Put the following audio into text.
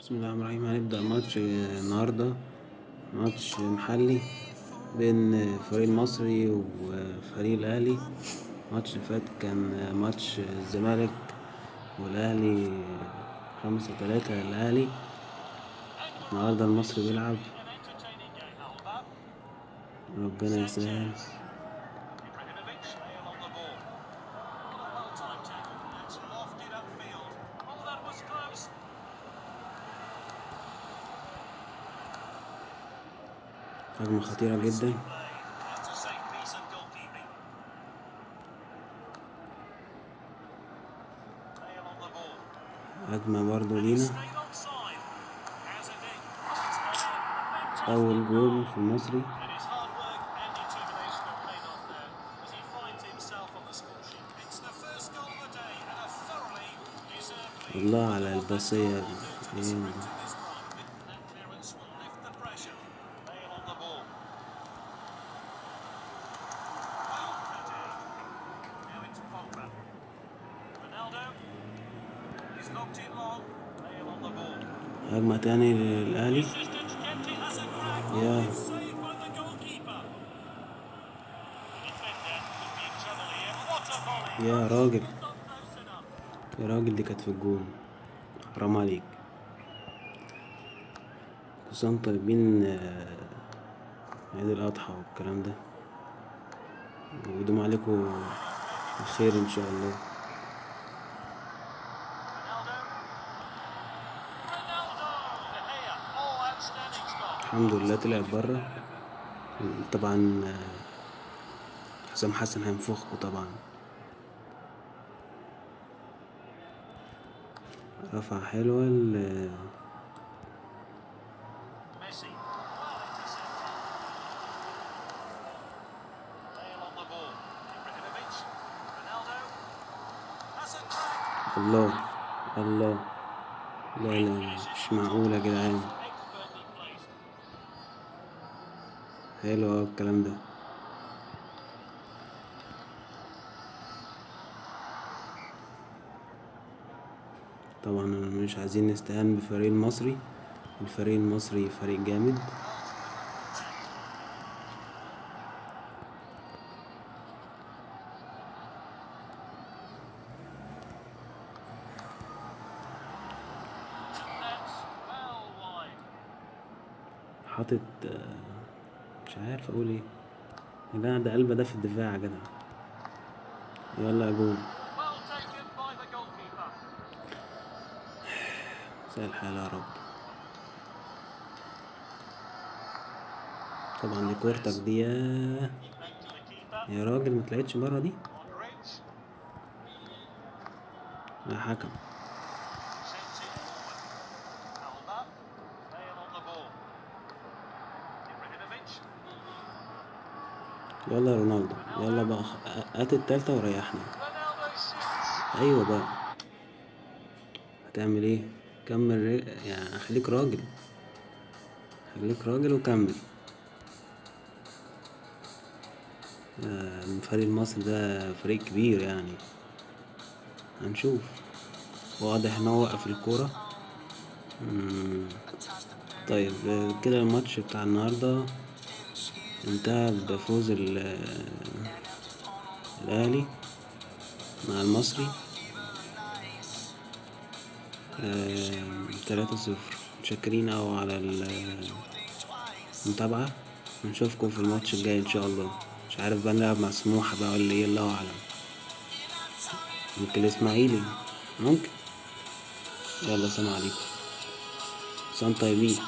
بسم الله الرحمن الرحيم. هنبدأ ماتش النهاردة، ماتش محلي بين فريق المصري وفريق الأهلي. الماتش اللي فات كان ماتش الزمالك والأهلي 5-3 للأهلي. النهاردة المصري بيلعب، ربنا يسهل. هجمة خطيرة جدا، هجمة برضو لينا. أول جول في المصري. الله على الباسية دي. هجمة تاني للأهلي. يا راجل يا راجل، دي كانت في الجون، حرام عليك. كل طيبين، عيد الأضحى والكلام ده، ويدوم عليكم الخير إن شاء الله. الحمد لله طلعت برا. طبعا حسام حسن هينفخكوا طبعا. رفعة حلوة الله الله. لا لا، مش معقولة يا جدعان. حلو اوي الكلام ده. طبعا مش عايزين نستهان بفريق المصري. الفريق المصري فريق جامد. حاطط مش عارف اقول ايه يا جدع. ده قلبه ده في الدفاع يا جدع. يلا يا جول. مساء الحال يا رب. طبعا دي كورتك دي يا راجل، ما طلعتش بره دي يا حكم. يلا يا رونالدو، يلا بقى، هات التالتة وريحنا. ايوه بقى، هتعمل ايه؟ كمل يعني، خليك راجل، خليك راجل وكمل. الفريق المصري ده فريق كبير يعني. هنشوف. واضح ان هو وقف الكورة. طيب كده الماتش بتاع النهاردة انتهى بفوز الأهلي مع المصري 3-0. متشكرين أوي على المتابعة، ونشوفكم في الماتش الجاي إن شاء الله. مش عارف بقى نلعب مع سموحة بقى ولا ايه، الله أعلم. ممكن الإسماعيلي، ممكن. يلا سلام عليكم، طيبين.